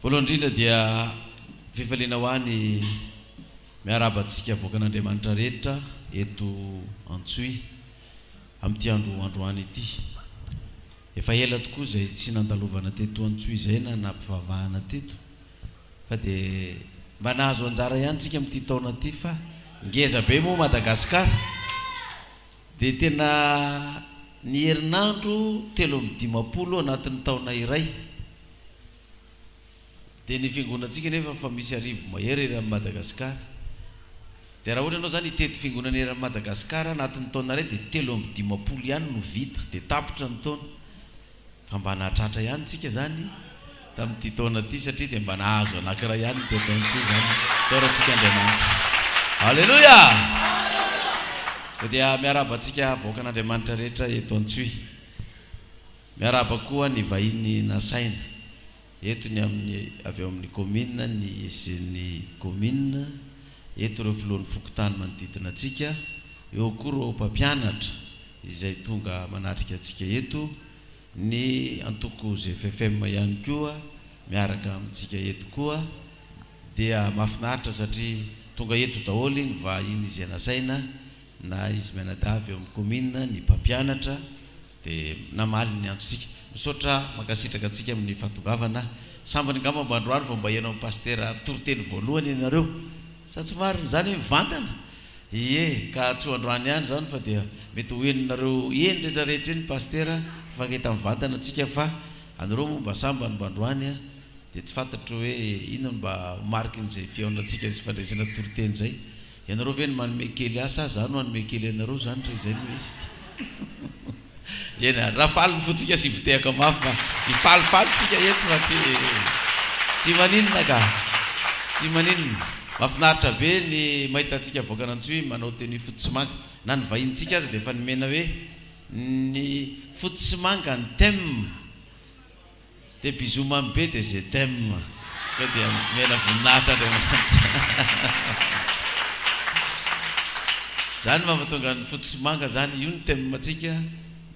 Voalohany indrindra dia fifaliana ho any miarabantsika voakan'Andriamanitra rehetra eto Antsoy amin'ity androany ity. Efa ela tokoa izay tsy nandalovana teto Antsoy izay na nampivavahana teto, fa dia mba nahazo anjara ihany tsika amin'ity taona ity, fa ngeza be moa Madagasikara dia tena ny herinandro 350 anatin'ny taona iray. Dia ny fiangonantsika nefa fa misy arivo mahery eran'ny Madagasikara. Dia raha ohatra ianao zany hitety fiangonana eran'ny Madagasikara anatin'ny taona iray dia 350 ihany no vita, dia tapitra ny taona. Fa mba nahatratra ihany tsika zany tamin'ity taona ity, satria dia mba nahazo anankiray ihany teto Antsoy zany tsorantsika Andriamanitra. Halleluja! Dia miarabantsika voakan'Andriamanitra rehetra eto Antsoy. Miaraba koa ny vahiny nasaina eto ny avy eo amin'ny commune, ny esen'ny commune, eto ireo filohan'ny fokontany manodidina antsika, eo koa ireo mpampianatra izay tonga manatrika antsika eto, ny antoko ZFFM ihany koa miaraka amintsika eto koa. Dia mahafinaritra satria tonga eto daholo ny vahiny izay nasaina, na izy mianadavy eo amin'ny commune, ny mpampianatra, dia namaly ny antsika. Misaotra makasitraka antsika amin'ny fahatongavana. Sambany ngamba mba androany fa mba ianao amin'ny pastera toroteny voalohany ianareo, sa tsy marina zany hoe mivantana. Ie, ka tsy ho androany ihany zany fa dia mety ho heninareo eny rehetrarehetra eny pastera fa hita mivantana antsika, fa anareo moa mba sambany mba androany dia tsy fantatro hoe inona mba marikin'izay fihaonantsika sy fandraisana toroteny zay. Ianareo ve ny manome kely asa, zany no manome kely ianareo zany re zay no izy. Ena raha faliny fotsika sy vitehaka mafy fa ifalifaly tsika eto fa tsy maninona ka, tsy maninona. Mahafinaritra be ny mahita antsika voakan'Antsoy manao tenue foty sy manga, na ny vahintsika aza dia efa nomena hoe ny foty sy manga ny thème, dia bisous mamy be dia je t'aime, ka dia mena voninahitra Andriamanitra. Zany mahatonga ny foty sy manga zany, io ny thème antsika.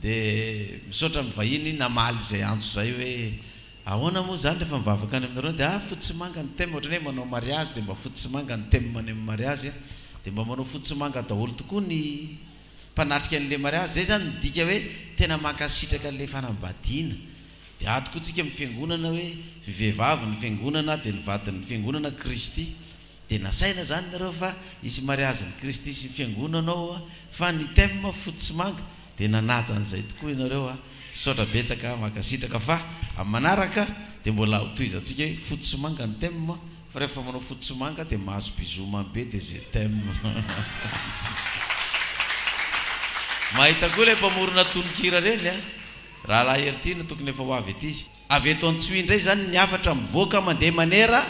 Dia misaotra mivahiny namaly izay antso zay hoe ahoana moa zany rehefa mivavaka any aminareo dia foty sy manga ny thème, ohatrany hoe manao mariage dia mba foty sy manga ny thème any amin'ny mariage, dia mba manao foty sy manga daholo tokoa ny mpanatrika an'ilay mariage. Zay zany midika hoe tena makasitraka an'ilay fanambadiana. Dia ato koa tsika amin'ny fiangonana hoe vehivavy ny fiangonana dia ny vadin'ny fiangonana Kristy. Dia nasaina zany nareo fa isy mariage ny Kristy sy fiangonanao, fa ny thème foty sy manga. Dia nanaja an'izay tokoa ianareo saotra betsaka makasitraka, fa amin'ny manaraka dia mbola hotoizantsika hoe foty sy manga ny thème, fa rehefa manao foty sy manga dia mahazo bisous mamy be dia je t'aime. Mahita koa ilay mpamorona tononkira reny raha laheritina tokony efa ho avy ety izy. Avy eto Antsoy indray zany ny afatra mivoaka mandeha manera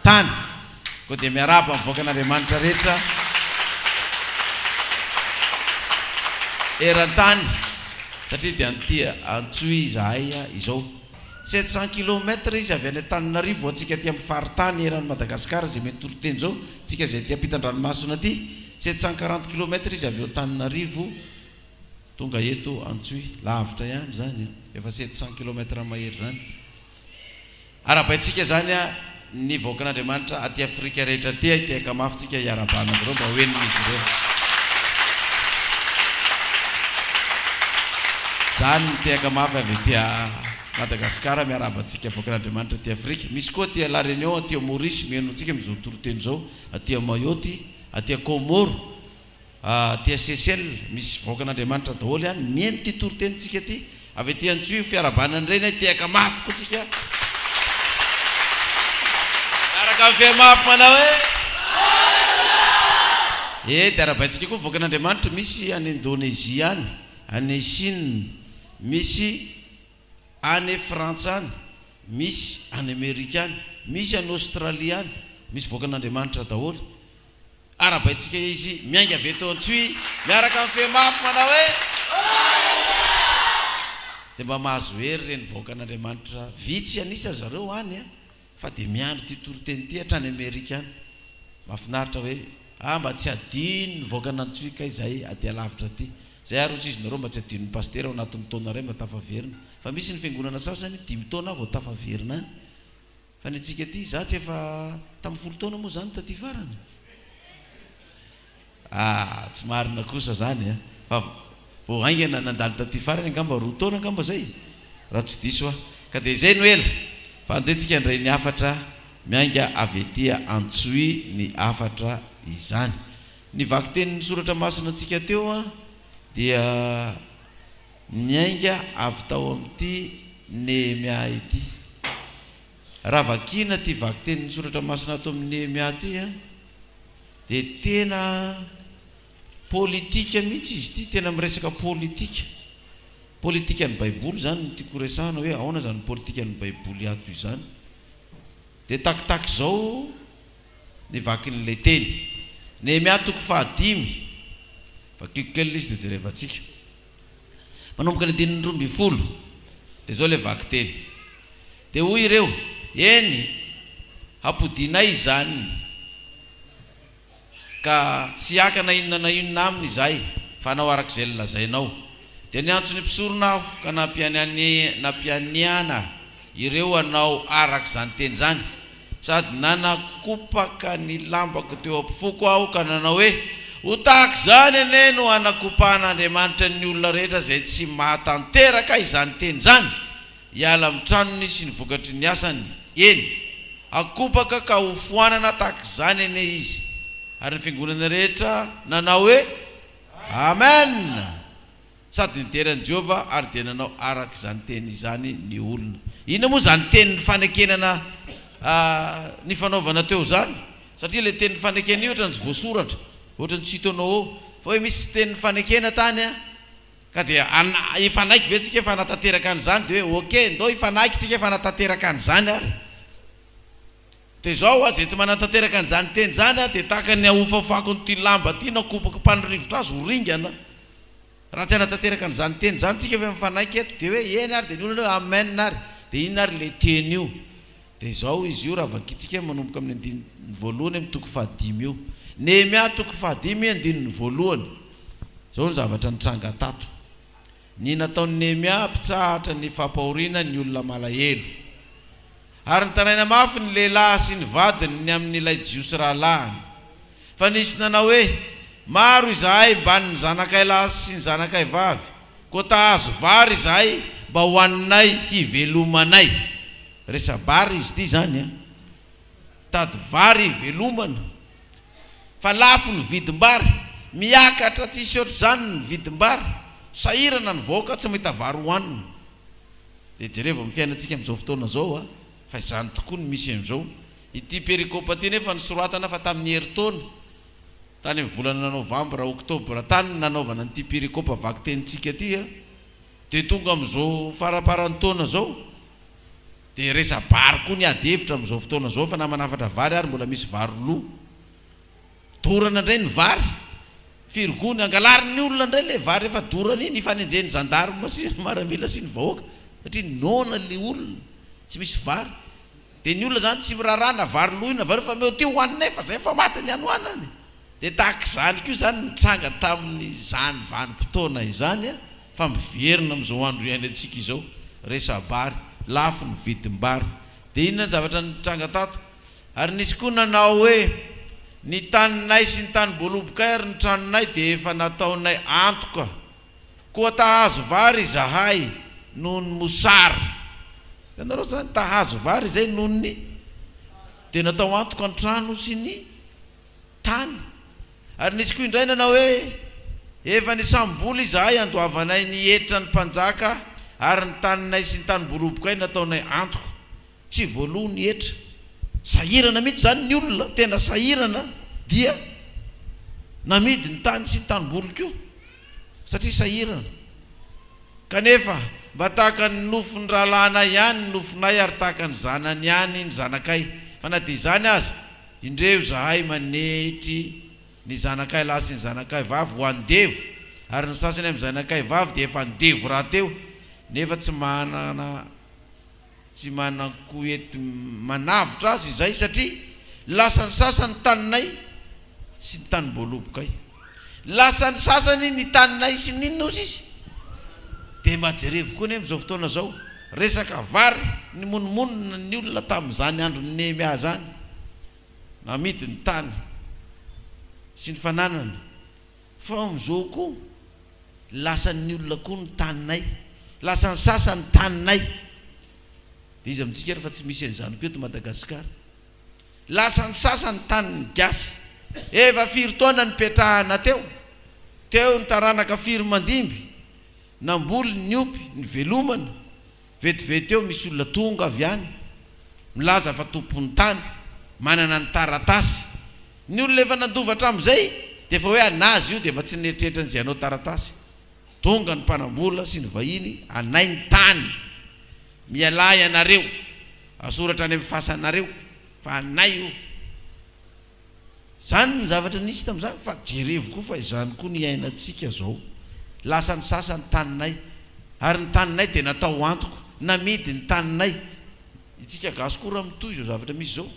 tany, koa dia miaraba mivoaka n'Andriamanitra rehetra eran-tany, satria dia an'ity Antsoy izahay izao 700 km izy avy any Antananarivo atsika aty amin'ny faritany eran'ny Madagasikara zay mety toroteny zao, tsika zay aty ampitan-dranomasina aty 740 km izy avy eo Antananarivo tonga eto Antsoy. Lavitra ihany zany, efa 700 km mahery zany. Arabaitsika zany ny voakan'Andriamanitra aty Afrika rehetra aty hitehaka mafy tsika hiarabana zareo mba hoenina izy ireo. Zany mitehaka mafy avy aty Madagasikara miarabantsika voakan'Andriamanitra aty Afrika. Misy koa aty La Réunion, aty Maurice mihaino antsika mizao toroteny zao, aty Mayotte, aty Comore, aty Seychelles, misy voakan'Andriamanitra daholo ihany mihaino ty torotenitsika aty. Avy aty Antsoy fiarabanany reny hitehaka mafy koa tsika. Miaraka mifehy mafy manao hoe dia arabaitsika koa voakan'Andriamanitra misy any Indonésia any, any Chine, misy any Frantsa any, misy any Amerika any, misy any Australia any, misy voakan'Andriamanitra daholo. Arabaitsika izy miainga avy eto Antsoy miaraka mifehy mafy manao hoe dia mba mahazo hery reny voakan'Andriamanitra. Vitsy anisa zareo any fa dia miandro ty toroteny ty hatrany Amerika any. Mahafinaritra hoe mba tsy adino ny voakan'Antsoy ka izahay aty alavitra aty. Zay ary izy nareo mba tsy adinon'ny pastera ao anatin'ny taona iray mba tafaverina, fa misy ny fiangonana sasany 5 taona vao tafaverina any. fa ny antsika ty za tsy efa tamin'ny folo taona moa zany taty farany tsy marina kosa zany fa vao haingana nandalo taty farany angamba 2 taona angamba zay raha tsy diso ka dia zay no ela fa andehantsika andray ny afatra mianga avy etỳ Antsoy ny afatra izany ny vaky tenin'ny soratra masina antsika teo dia miainga avy tao amin'ity Nehemia ity raha vakina ty vaky tenin'ny soratra masina ato amin'ny Nehemia ty dia tena politika mihitsy izy ity tena miresaka politika ny baiboly zany no tiako resahana hoe ahoana zany politika ny baiboly ato izany dia takitak zao ny vakin'ilay teny Nehemia 5 vakikokely izy dia jerevantsika manomboka ny 12 dia zao le vaky teny dia hoy ireo eny hampodinay izany ka tsy akana inona na inona aminy izahay fa anao arak'izay lazainao dia niantsony mpisorona aho ka nampianiana ireo anao arak'izany teny zany sady nanakopaka ny lambako teo ampifoko aho ka nanao hoe ho tahaka zany ane no anakopahan'Andriamanitra ny olona rehetra zay tsy mahatanteraka izany teny zany hiala amin'ny tranony sy ny vokatry ny asany eny akopaka ka ho foanana tahaka zany ane izy ary ny fiangonana rehetra nanao hoe amen sady niteran'i Jehova ary dia nanao araka izany teny izany ny olona ina moa zany teny ny fanekenana ny fanaovana teo zany satria le teny ny fanekena io ohatra ny voasoratra ohatra ny tsy hitanao fa hoe misy teny ny fanekena tany ka dia ifanaiky ve tsika efa hanatanteraka an'izany dia hoe ok ndao ifanaiky tsika efa hanatanteraka an'izany ary dia zao zay tsy manatanteraka an'izany teny zany dia tahaka ny ahofafako nyty lamba ty nakopaka mpanorivotra azy ho ringana raha tsy hanatanteraka an'izany teny zany tsika efa mifanaiky eto dia hoe eny ary dia ny olona hoe amen ary dia iny ary le teny io dia zao izy io raha vakitsika manomboka amin'ny 1 voalohany amin'ny 5 io Nehemia 5 voalohany zao ny zavatra nitranga tato ny nataon'ny Nehemia mpitsahatra ny fampahoriana ny olona malahelo ary nitaraina mafy ny lehilahy sy ny vadiny ny amin'ilay jiosy rahalahiny fa nisy nanao hoe maro izahay mba ny zanakay lahy sy ny zanakay vavy ko tahazo vary izahay mba hoaninay hivelomanay resabary izy ty zany tady vary hivelomana fa lafo ny vidim-bary miakatra tsisy ohatry zany ny vidim-bary sahirana ny voaka tsy mahita vary hoanina dia jereva mifiainantsika amin'izao fotoana zao fa izany tokoa ny misy amin'izao ity perikopa ty nefa nisoratana fa tamin'ny heritaona tany amin'ny volana novambra oktobra tany nanaovana nyity perikopa vaky tenintsika ty dia tonga amin'izao faraparan'ny taona zao dia resabary koa ny ady hevitra amin'izao fotoana zao fa namanafatra vary ary mbola misy vary loha dorana indray ny vary firigony angalary ny olona indray le vary efa dorana iny ifanenjeny zandarma sy ny maramila sy ny vahoaka satria nona le olona tsy misy vary dia ny olona zany tsy mirarana vary loha ina vary fa meo ty hoaninay fa zay fa maty ny anoanany dia tahaka izany koa zany nitranga tamin'ny zany vanim-potoana izany fa miverina amin'izao andro iainy antsika izao resabary lafo ny vidim-bary dia inona ny zavatra nitranga tato ary nisy koa nanao hoe ny taninay sy ny tany bolobokay ary ny tranonay dia efa nataonay antoka koa tahazo vary izahay noho ny mosary ianareo zany tahazo vary izay noho ny dia natao antoka ny trano sy ny tany ary nisy koa indray nanao hoe efa ny samboly izahay andoavanay ny hetra ny mpanjaka ary ny taninay sy ny tany bolobokay nataonay antoka tsy voaloha ny hetra sahirana mihitsy zany ny olona tena sahirana dia namidy ny tany sy ny tanymboly koa satria sahirana kanefa mba tahaka ny nofony rahalanay ihany ny nofonay ary tahaka ny zanany ihany ny zanakay fa na dia izany azy indreo zahay manetry ny zanakay lahy sy ny zanakay vavy ho andevo ary ny sasany amin'ny zanakay vavy dia efa andevo raha teo nefa tsy manakoety manavitra azy izay satria lasa ny sasany taninay sy ny tany bolobokay lasa ny sasany ny taninay sy ninona ozy izy dia majerevo koa ny amin'izao fotoana zao resaka vary ny monomonina ny olona tamin'izany andro Nehemia zany namity ny tany sy ny fananana fa am'izao koa lasa ny olona koa ny taninay lasa ny sasany taninay de izy amintsika fa tsy misy an'izany koa eto Madagasikara lasa ny sasany taniny gasy efa firy taona nipetrahana teo ny taranaka firy mandimby namboly ny opy ny velomana vetivety eo misy olona tonga avy any milaza fa tompony tany manana ny taratasy ny olona efa nadovatra am'izay de efa hoe anazy io de efa tsy neritreretra an'izay anao taratasy tonga ny mpanambola sy ny vahiny anay ny tany mialay anareo asoratra any amin'ny fasanareo fa anay io zany ny zavatra nisy tam'izany fa jerevo koa fa izany koa ny ainatsika zao lasa ny sasany taninay ary ny taninay de natao antoko namidy ny taninay itsika gasy koa raha mitoy zao zavatra misy zao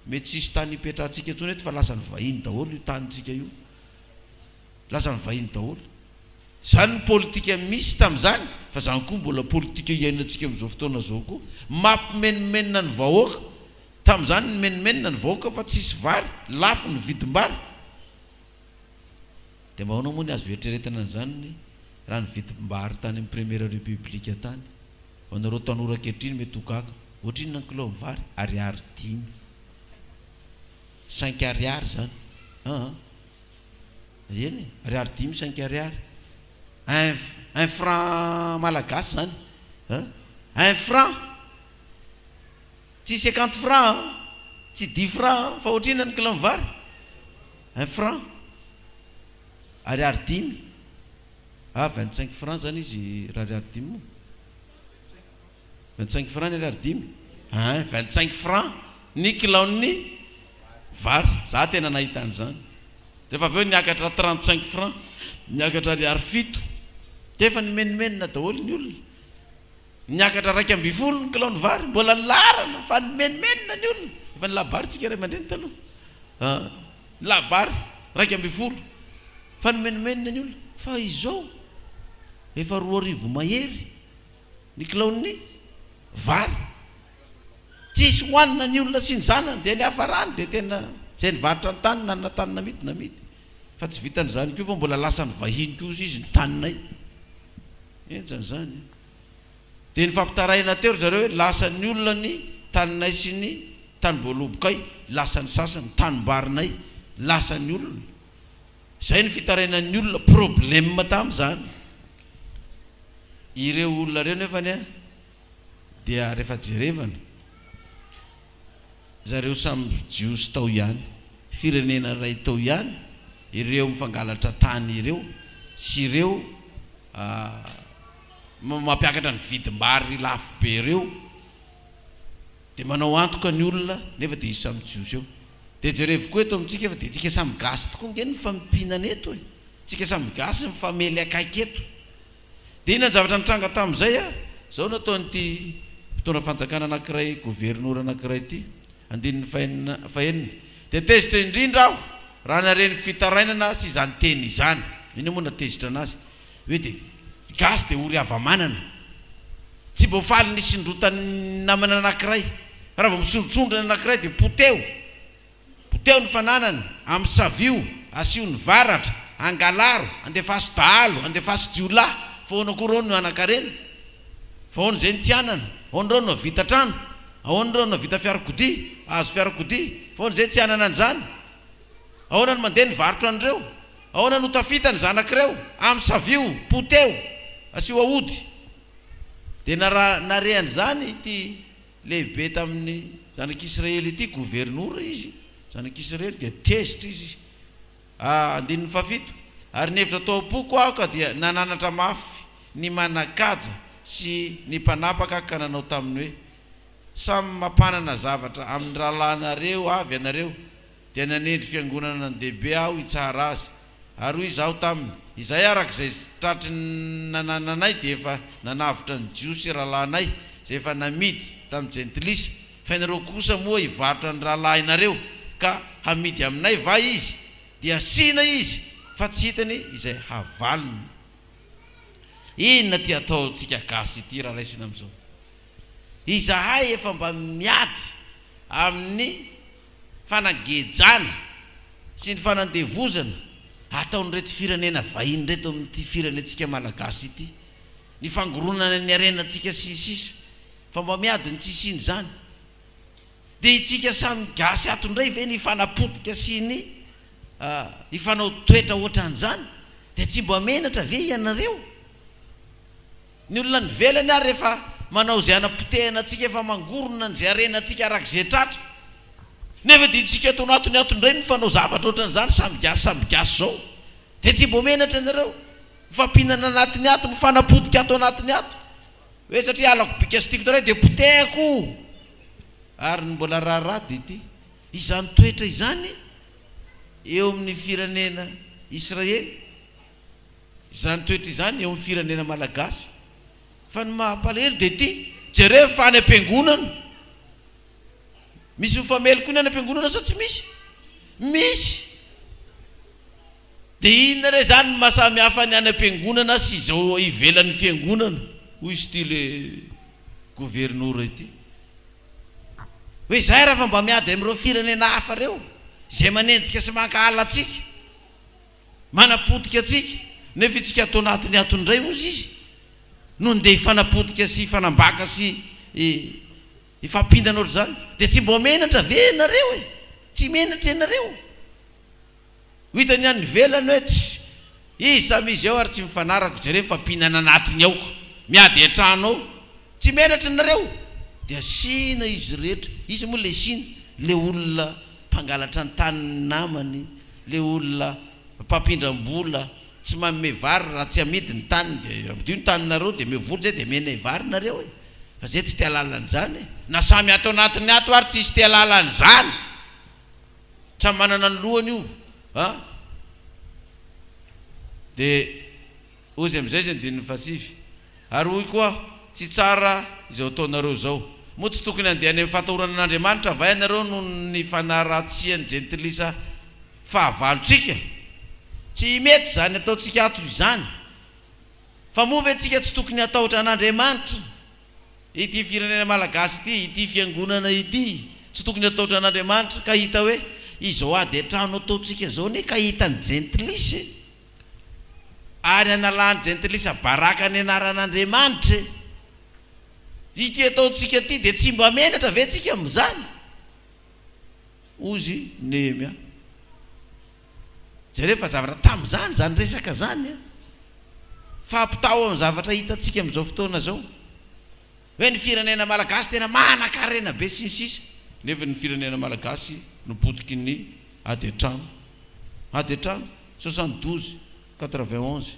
mety tsisy tany ipetrahantsika intsony eto fa lasa ny vahiny daholo io tanitsika io lasa ny vahiny daholo zany ny politika misy tam'izany fa zany koa mbola politika iainantsika am'izao fotoana zao koa mampimenimenina ny vahoaka tam'izany ny menimenina ny vahoaka fa tsisy vary lafo ny vidim-bary de mba ahoana moa ny azo eritreretana an'izany raha ny vidim-bary tany amin'ny première république tany anareo tanora kehitriny mety hokaka ohatriny ny kilo vary ariary 5 ariary zany eny ariary 5 ariary un franc malagasy zany 1 franc tsy 50 franc tsy 10 franc fa ohatriny ny kilo vary 1 franc ariary 5 25 francs zany izy raha ariary 5 25 francs ny ariary 5 25 francs ny kilaony vary za tena nahita an'izany de fa aveo niakatra 35 francs niakatra ariary 7 de efa nimenimenina daholo ny olona niakatra 2.20 ny kilaony vary mbola larana fa nimenimenina ny olona efa nilabary tsika ray aman-dreny taloha labary 2.20 fa nimenimenina ny olona fa izao efa 2 mahery ny kilaony vary tsisy hoanina ny olona sy ny zanany de ny hafarany de tena zay nivarotra ny tany nanana tany namidy fa tsy vitan'izany koa fa mbola lasa ny vahiny kosa izy ny taninay enjany zany de ny fampitaraina teo zareo hoe lasa ny olona ny taninay sy ny tanibolobokay lasa ny sasany tanimbarinay lasa ny olona zay ny fitarainan'ny olona problème tam'izany ireo olona reo nefany dia rehefa jerevana zareo samy jiosy tao ihany firenena ray tao ihany ireo mifangalatra tany ireo sy ireo mampiakatra ny vidim-bary lafo be ireo de manao antoka ny olona nefa de izy samy jiosy eo de jerevo koa eto amintsika fa de tsika samy gasy tokoa nge ny famipinana eto e tsika samy gasy mifamely akaiky eto de ina ny zavatra nitranga tam'izay zao nataonyty mpitondra fanjakana anankiray gouvernoura anankiray ty andininy fahenina de tezitra indrindra aho raha nareny fitarainana sy izany teny izany iny moa natezitra anazy hoe de gasy de ory avamanana tsy bofaly nisindrotany namana anankiray raha vao misondrotsondrona anankiray de poteo ny fananany amin'ny savio asio ny varatra angalaro andefaso dahalo andefaso jiolahy fahoana koa reo no anakarena fahoana zay ny tsy anana ahoana reo no vita trano ahoana reo no vita fiarakodia azo fiarakodia fahoana zay tsy anana an'izany ahoana no mandeha ny varotra an'ireo ahoana no tafita ny zanak'ireo amin'ny savio poteo asio aody de narehan'izany ity lehibe tamin'ny zanak'Israely ity gouvernoura izy zanak'Israely de tezitra izy andininy fafito ary nevitra taopoko aho ka dia nananatra mafy ny manakaja sy ny mpanapaka ka nanao taminy hoe samy mampanana zavatra amin'ny rahalanareo avy anareo dia nanendry fiangonana ny dehibe aho hitsara azy ary hoy izaho taminy izay arak'izay tratry nanananay de efa nanavitra ny jiosy rahalanay zay efa namidy tamin'ny gentlisy fa inareo kosa moa hivarotra ny rahalahinareo ka hamidy aminay va izy dia sina izy fa tsy hitany izay havaliny inona ty ataontsika gasy ity raha raisina am'izao izahay efa mba miady amin'ny fanagejana sy ny fanandevozana ataony reto firenena vahiny reto amin'ity firenentsika malagasy ity, ny fangoronana ny arenantsika sisisa fa mba miady ny tsisiny zany. Dia itsika samy gasy atondray ve ny fanapotika sy ny ifanao toetra ohatran'izany, dia tsy mba menatra ve ianareo? Ny olona nivelany ary rehefa manao izay anapotehana antsika efa mangorona n'izay arenantsika arak'izay tratra, nefa dia itsika atao anatony atondray ny fanao zavatra ohatran'izany samy gasy zao, dia tsy mba menatra ianareo mifampinana anatiny ato, mifanapotika ato anatiny ato hoe satria alako bika sy tiako toray dia potehako. Ary ny mbola raharady ity izany toetra izany eo amin'ny firenena Israely, izany toetra izany eo amin'ny firenena malagasy. Fa ny mahampalahelo dia ity, jereo fa any am-piangonana misy mifamely koa ny any am-piangonana sa tsy misy? Misy. Dia inona re zany ny mahasamy hafa ny any am-piangonana sy izao ivelan'ny fiangonana hoy style gouvernoura ity? Hoe zay raha fa mba miady amin'ireo firenena hafa reo izay manenjika sy mankahala atsika, manapotika atsika, nefa itsika atao anatiny atondray ozy izy no ndeha ifanapotika sy ifanambaka sy ifampindana ohatr' zany. Dia tsy mba menatra ve ianareo e? Tsy menatra ianareo. Hitany any velany hoe tsy izy samy izy ao ary tsy mifanarako, jereo mifampinana anatiny aoko miady an-trano ao, tsy menatra ianareo. Dia sina izy rehetra, izy moa le sina le olona mpangalatra ny tany namany, le olona mpampindram-bola tsy manome vary raha tsy amidy ny tany, dia amidio ny taninareo dia mevoly zay dia mena vary nareo e. Fa zay tsy tia lalan'izany e, na samy atao anatiny ato ary tsisy tia lalan'izany, samy manana ny lohany io dia ozy amin'izay zany dia ny fasify. Ary hoy koa tsy tsara izao ataonareo zao, moa tsy tokony andehany amin'ny fatahorana an'Andriamanitra va ianareo no ny fanaratsiany jentilisa fahavalotsika? Tsy mety zany ataontsika ato izany. Fa moa ve tsika tsy tokony atahotra an'Andriamanitra ity firenena malagasy ity, ity fiangonana ity, tsy tokony atahotra an'Andriamanitra ka hita hoe izao ady an-trano ataontsika zao ne ka hitany jentilisa ary analany jentilisa baraka ny anaran'Andriamanitra. Ity ataontsika ity dia tsy mba menatra ve tsika amin'izany? Ozy Nehemia. Jereo fa zavatra tamin'izany zany resaka zany fa ampitao amin'ny zavatra hitantsika amin'izao fotoana zao hoe ny firenena malagasy tena manan-karena be sy ny sisa, nefa ny firenena malagasy nipotiky ny ady an-trano 72 91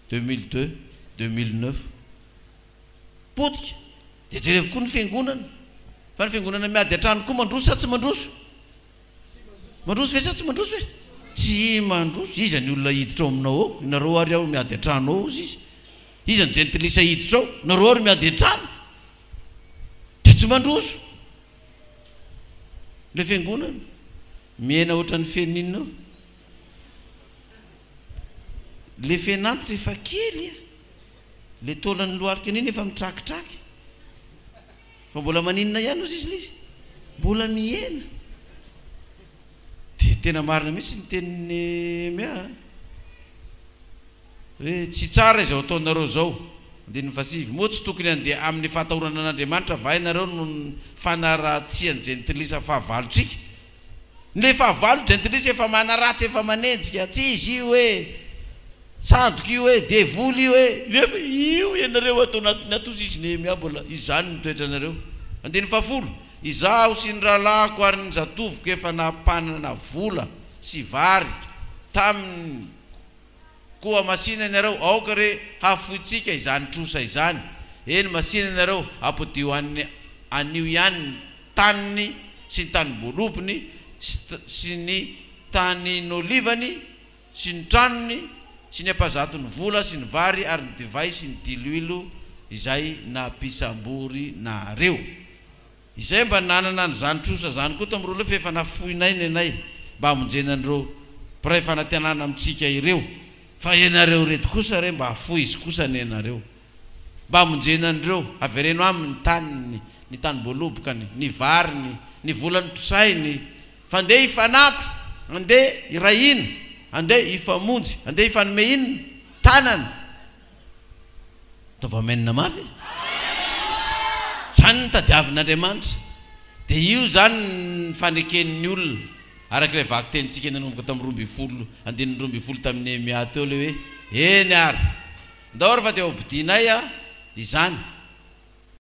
2002 2009 potika. Dia jereo koa ny fiangonana, fa ny fiangonana miady an-trano koa mandroso sa tsy mandroso? Mandroso ve sa tsy mandroso hoe? Tsy mandroso. Iza ny olona hiditra ao aminao ao, nareo ary ao miady an-trano ao izy, iza ny jentilisa hiditra ao, nareo ary miady an-trano, dia tsy mandroso. Le fiangonana miaina ohatran'ny fianinao, le fianantitra efa kely le taolany loharika an'iny efa mitrakitraky, fa mbola maninona ihany ozy izy lizy, mbola miena. Dia tena marina mihitsy ny teniny mia hoe tsy tsara izao ataonareo zao. Andininy fasivy, moa tsy tokony andeha amin'ny fahatahorana an'Andriamanitra va ianareo no fanaratsiany jentilisa fahavalotsika? Le fahavalo jentilisa efa manaratsy efa manenjika, tsy izy io hoe sandoka io hoe devoly io hoe, nefa io ianareo atao anatiny ato izy Nehemia mbola izany mitoetra anareo. Andininy fahafolo, izaho sy ny rahalahiko ary ny zatoviko efa nampanana vola sy vary taminy koa masina ianareo, aoka re hafoitsika izany trosa izany. Eny masina ianareo ampdio anio ihany taniny sy ny tany bolopony sy ny tany n'olivany sy ny tranony sy ny ampazatony vola sy ny vary ary ny divay sy ny diloilo izay nampisambory nareo. Izay mba nanana n'izany trosa zany koa tamin'ireo le fa efa nafoinay ny anay mba hamonjenan'ireo mpiray fanantenana amintsika ireo. Fa ianareo reto kosa re mba hafoy izy kosa ny ianareo, mba hamonjenan'ireo avereno amin'ny taniny ny tany bolobokany, ny variny, ny volany tosainy, fandeha ifanampy, andeha irahina, andeha ifamonjy, andeha ifanome inona tanany. Tovamenina mafy. Zany ny tadiavin'Andriamanitra. Dia io zany ny faneken'ny olona. Arak'ilay vaky tenitsika nanomboka tamin'ny 12 andininy 12 tamin'ny Néhémia teo le hoe eny ary ndao fa teo abidinay izany